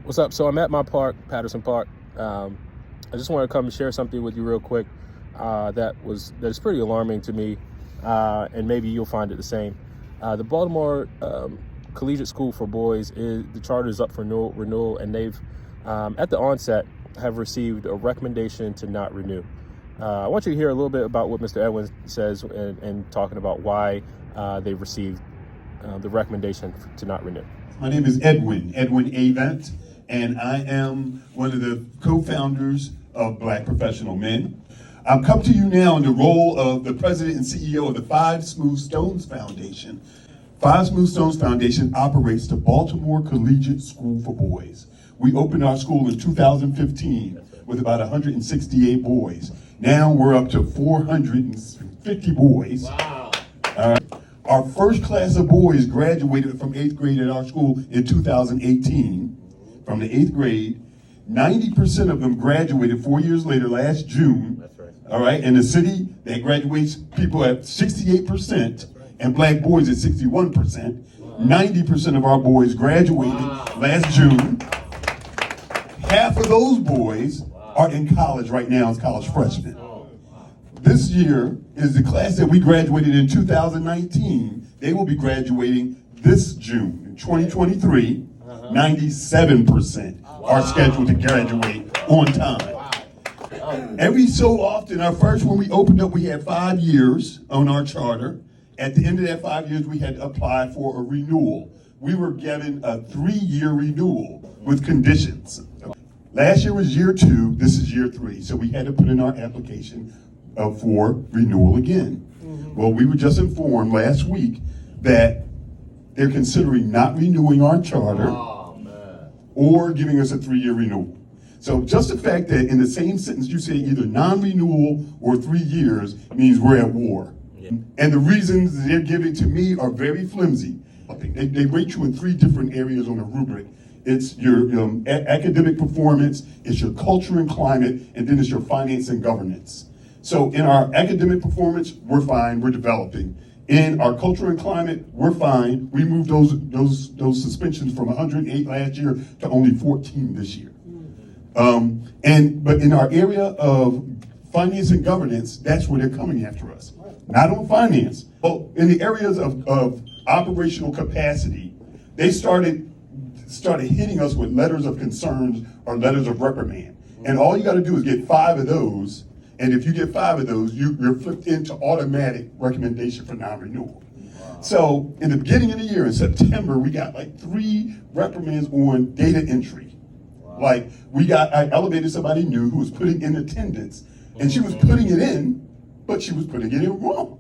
What's up? So I'm at my park, Patterson Park. I just want to come and share something with you real quick that is pretty alarming to me, and maybe you'll find it the same. The Baltimore Collegiate School for Boys, the charter is up for renewal, and they've, at the onset, have received a recommendation to not renew. I want you to hear a little bit about what Mr. Edwin says and talking about why they've received the recommendation to not renew. My name is Edwin Avent, and I am one of the co-founders of Black Professional Men. I've come to you now in the role of the president and CEO of the Five Smooth Stones Foundation. Five Smooth Stones Foundation operates the Baltimore Collegiate School for Boys. We opened our school in 2015 with about 168 boys. Now we're up to 450 boys. Wow. All right. Our first class of boys graduated from 8th grade at our school in 2018. From the 8th grade, 90% of them graduated 4 years later, last June. That's right. All right, in the city, that graduates people at 68%, and black boys at 61%. 90% of our boys graduated last June. Half of those boys are in college right now as college freshmen. This year is the class that we graduated in 2019. They will be graduating this June, in 2023. 97% are scheduled to graduate on time. Every so often, when we opened up, we had 5 years on our charter. At the end of that 5 years, we had to apply for a renewal. We were given a 3-year renewal with conditions. Last year was year 2, this is year 3, so we had to put in our application for renewal again. Well, we were just informed last week that they're considering not renewing our charter or giving us a 3-year renewal. So just the fact that in the same sentence you say either non-renewal or 3 years means we're at war. Yeah. And the reasons they're giving to me are very flimsy. They rate you in 3 different areas on a rubric. It's your academic performance, it's your culture and climate, and then it's your finance and governance. So in our academic performance, we're fine, we're developing. In our culture and climate, we're fine. We moved those suspensions from 108 last year to only 14 this year. But in our area of finance and governance, that's where they're coming after us. Not on finance, but in the areas of operational capacity, they started hitting us with letters of concerns or letters of reprimand. And all you got to do is get 5 of those. And if you get 5 of those, you're flipped into automatic recommendation for non-renewal. Wow. So in the beginning of the year, in September, we got like 3 reprimands on data entry. Wow. I elevated somebody new who was putting in attendance, and she was putting it in, but she was putting it in wrong.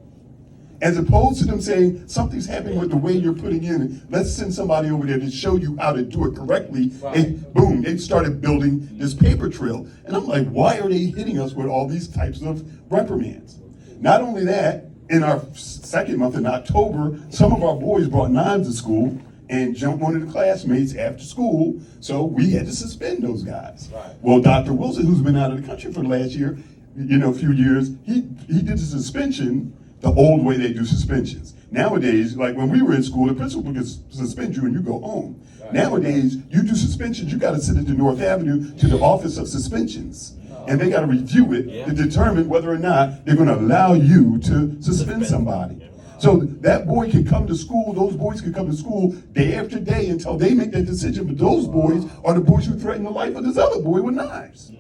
As opposed to them saying, something's happening with the way you're putting in, let's send somebody over there to show you how to do it correctly. Right. And boom, they started building this paper trail. And I'm like, why are they hitting us with all these types of reprimands? Not only that, in our second month in October, some of our boys brought knives to school and jumped one of the classmates after school, so we had to suspend those guys. Right. Well, Dr. Wilson, who's been out of the country for the last year, a few years, he did the suspension the old way they do suspensions. Nowadays, like when we were in school, the principal could suspend you and you go home. Right. Nowadays, you do suspensions, you gotta send it to North Avenue to the Office of Suspensions. And they gotta review it to determine whether or not they're gonna allow you to suspend somebody. So that boy can come to school, those boys can come to school day after day until they make that decision, but those boys are the boys who threaten the life of this other boy with knives.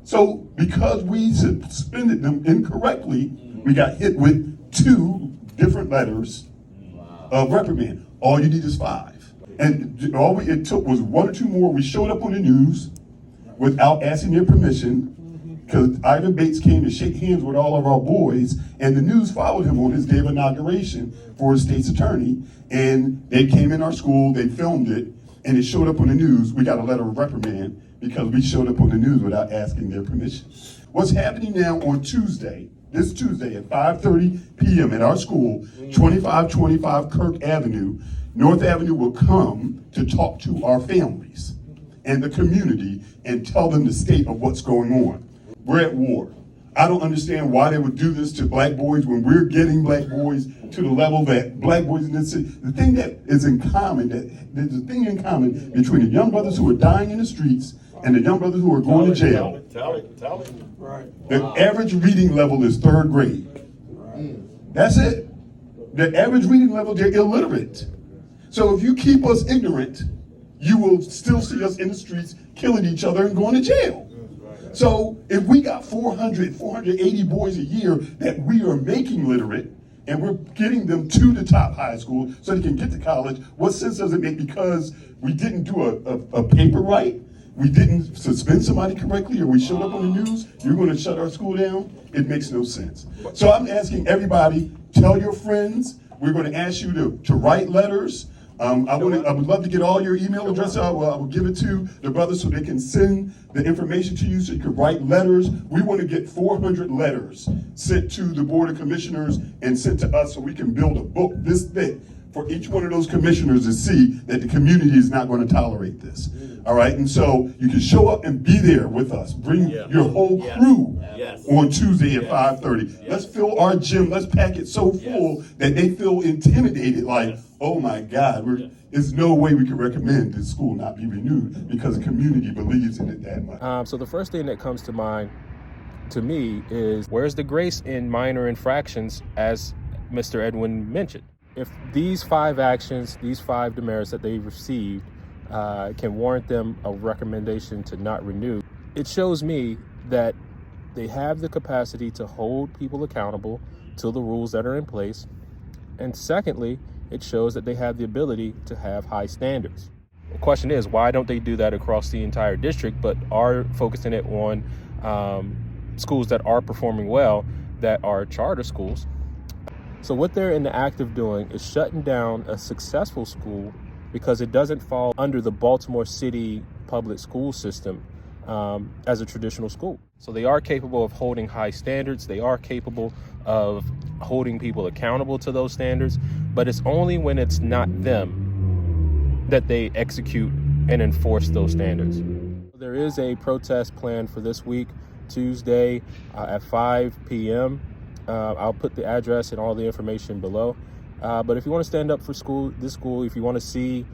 So because we suspended them incorrectly, we got hit with 2 different letters of reprimand. All you need is 5. And it took was 1 or 2 more. We showed up on the news without asking their permission, because Ivan Bates came to shake hands with all of our boys, and the news followed him on his day of inauguration for his state's attorney. And they came in our school, they filmed it, and it showed up on the news. We got a letter of reprimand because we showed up on the news without asking their permission. What's happening now on this Tuesday at 5:30 p.m. at our school, 2525 Kirk Avenue, North Avenue will come to talk to our families and the community and tell them the state of what's going on. We're at war. I don't understand why they would do this to black boys when we're getting black boys to the level that black boys in this city. The thing that is in common, that there's a thing in common between the young brothers who are dying in the streets and the young brothers who are going to jail. Tell it. Right. The average reading level is 3rd grade. That's it. The average reading level, they're illiterate. So if you keep us ignorant, you will still see us in the streets killing each other and going to jail. So if we got 480 boys a year that we are making literate, and we're getting them to the top high school so they can get to college, what sense does it make because we didn't do a paper right? We didn't suspend somebody correctly, or we showed up on the news, you're going to shut our school down? It makes no sense. So I'm asking everybody, tell your friends. We're going to ask you to write letters. I would love to get all your email addresses. I will give it to the brothers so they can send the information to you so you can write letters. We want to get 400 letters sent to the Board of Commissioners and sent to us so we can build a book this thick for each one of those commissioners to see that the community is not going to tolerate this. All right, and so you can show up and be there with us. Bring your whole crew on Tuesday at 5:30. Let's fill our gym. Let's pack it so full that they feel intimidated, like, oh my God, there's no way we can recommend this school not be renewed because the community believes in it that much. So the first thing that comes to mind to me is, where's the grace in minor infractions, as Mr. Edwin mentioned? If these 5 actions, these 5 demerits that they've received can warrant them a recommendation to not renew, it shows me that they have the capacity to hold people accountable to the rules that are in place. And secondly, it shows that they have the ability to have high standards. The question is, why don't they do that across the entire district, but are focusing it on schools that are performing well, that are charter schools? So what they're in the act of doing is shutting down a successful school because it doesn't fall under the Baltimore City public school system as a traditional school. So they are capable of holding high standards. They are capable of holding people accountable to those standards, but it's only when it's not them that they execute and enforce those standards. There is a protest planned for this week, Tuesday at 5 p.m. I'll put the address and all the information below. But if you want to stand up for this school, if you want to see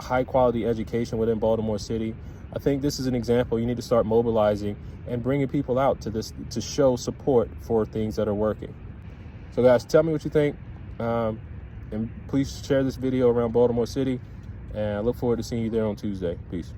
high quality education within Baltimore City, I think this is an example. You need to start mobilizing and bringing people out to this to show support for things that are working. So guys, tell me what you think. And please share this video around Baltimore City. And I look forward to seeing you there on Tuesday. Peace.